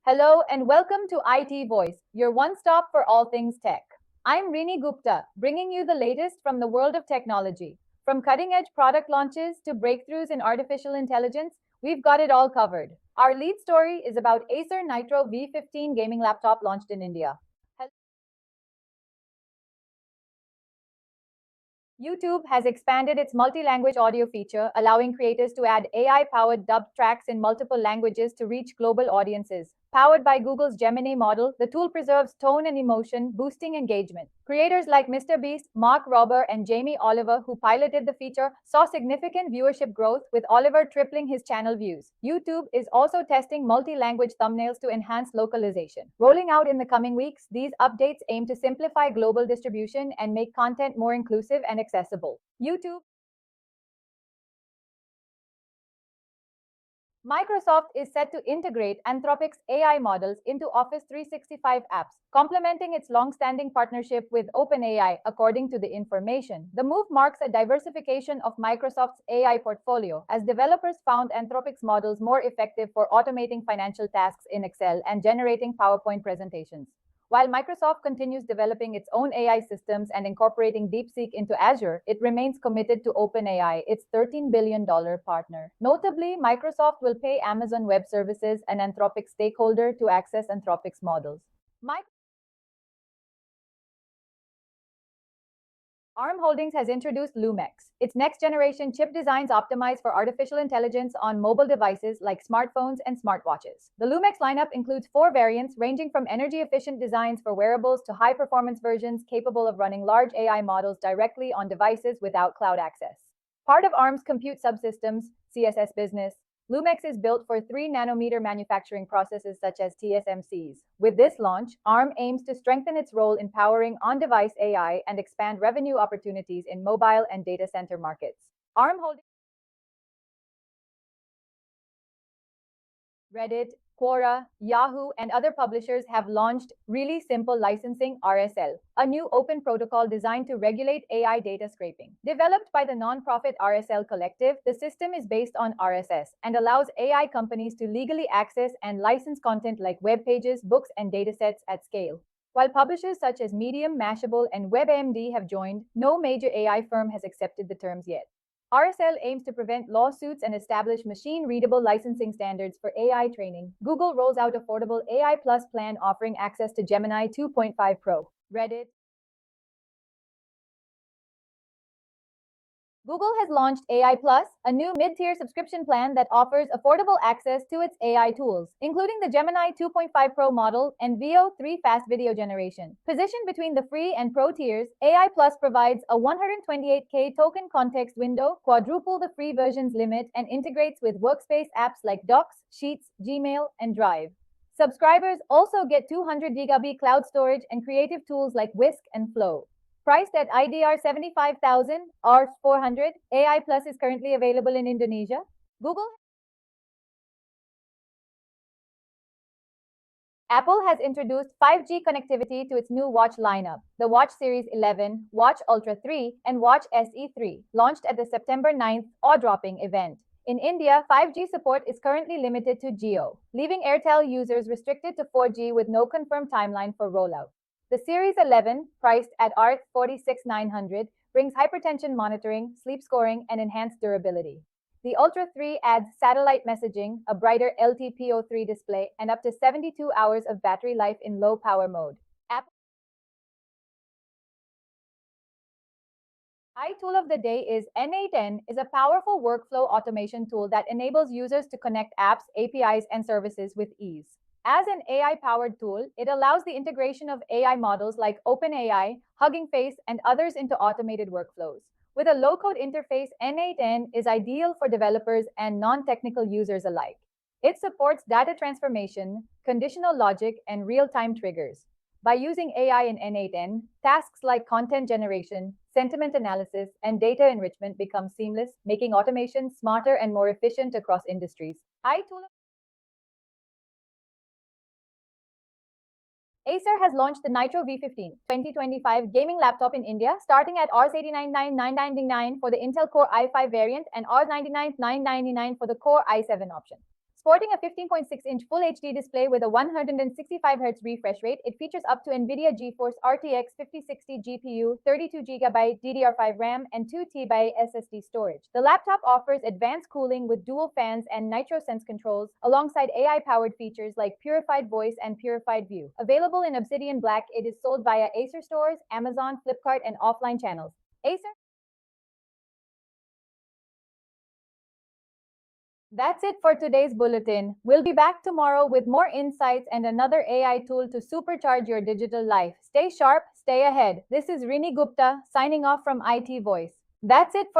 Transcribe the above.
Hello and welcome to IT Voice, your one-stop for all things tech. I'm Rini Gupta, bringing you the latest from the world of technology. From cutting-edge product launches to breakthroughs in artificial intelligence, we've got it all covered. Our lead story is about Acer Nitro V15 gaming laptop launched in India. YouTube has expanded its multi-language audio feature, allowing creators to add AI-powered dubbed tracks in multiple languages to reach global audiences. Powered by Google's Gemini model, the tool preserves tone and emotion, boosting engagement. Creators like Mr. Beast, Mark Rober, and Jamie Oliver, who piloted the feature, saw significant viewership growth, with Oliver tripling his channel views. YouTube is also testing multi-language thumbnails to enhance localization. Rolling out in the coming weeks, these updates aim to simplify global distribution and make content more inclusive and accessible. YouTube. Microsoft is set to integrate Anthropic's AI models into Office 365 apps, complementing its long-standing partnership with OpenAI, according to the information. The move marks a diversification of Microsoft's AI portfolio, as developers found Anthropic's models more effective for automating financial tasks in Excel and generating PowerPoint presentations. While Microsoft continues developing its own AI systems and incorporating DeepSeek into Azure, it remains committed to OpenAI, its $13 billion partner. Notably, Microsoft will pay Amazon Web Services, an Anthropic stakeholder, to access Anthropic's models. ARM Holdings has introduced Lumex, its next-generation chip designs optimized for artificial intelligence on mobile devices like smartphones and smartwatches. The Lumex lineup includes 4 variants ranging from energy-efficient designs for wearables to high-performance versions capable of running large AI models directly on devices without cloud access. Part of ARM's compute subsystems, CSS business, Lumex is built for 3-nanometer manufacturing processes such as TSMC's. With this launch, ARM aims to strengthen its role in powering on-device AI and expand revenue opportunities in mobile and data center markets. ARM Holdings, Reddit, Quora, Yahoo, and other publishers have launched Really Simple Licensing (RSL), a new open protocol designed to regulate AI data scraping. Developed by the nonprofit RSL Collective, the system is based on RSS and allows AI companies to legally access and license content like web pages, books, and datasets at scale. While publishers such as Medium, Mashable, and WebMD have joined, no major AI firm has accepted the terms yet. RSL aims to prevent lawsuits and establish machine-readable licensing standards for AI training. Google rolls out affordable AI Plus plan offering access to Gemini 2.5 Pro. Reddit. Google has launched AI Plus, a new mid-tier subscription plan that offers affordable access to its AI tools, including the Gemini 2.5 Pro model and Veo 3 fast video generation. Positioned between the free and pro tiers, AI Plus provides a 128K token context window, quadruple the free version's limit, and integrates with workspace apps like Docs, Sheets, Gmail, and Drive. Subscribers also get 200 GB cloud storage and creative tools like Whisk and Flow. Priced at IDR 75,000 or 400, AI Plus is currently available in Indonesia. Apple has introduced 5G connectivity to its new watch lineup. The Watch Series 11, Watch Ultra 3, and Watch SE 3, launched at the September 9th awe-dropping event. In India, 5G support is currently limited to Jio, leaving Airtel users restricted to 4G with no confirmed timeline for rollout. The Series 11, priced at Rs 46,900, brings hypertension monitoring, sleep scoring, and enhanced durability. The Ultra 3 adds satellite messaging, a brighter LTPO3 display, and up to 72 hours of battery life in low power mode. iTool of the day is n8n is a powerful workflow automation tool that enables users to connect apps, APIs, and services with ease. As an AI-powered tool, it allows the integration of AI models like OpenAI, Hugging Face, and others into automated workflows. With a low-code interface, n8n is ideal for developers and non-technical users alike. It supports data transformation, conditional logic, and real-time triggers. By using AI in n8n, tasks like content generation, sentiment analysis, and data enrichment become seamless, making automation smarter and more efficient across industries. Acer has launched the Nitro V15 2025 gaming laptop in India, starting at Rs 89,999 for the Intel Core i5 variant and Rs 99,999 for the Core i7 option. Sporting a 15.6-inch Full HD display with a 165Hz refresh rate, it features up to NVIDIA GeForce RTX 5060 GPU, 32GB DDR5 RAM, and 2TB SSD storage. The laptop offers advanced cooling with dual fans and NitroSense controls, alongside AI-powered features like Purified Voice and Purified View. Available in Obsidian Black, it is sold via Acer stores, Amazon, Flipkart, and offline channels. Acer. That's it for today's bulletin. We'll be back tomorrow with more insights and another AI tool to supercharge your digital life. Stay sharp, stay ahead. This is Rini Gupta signing off from IT Voice. That's it for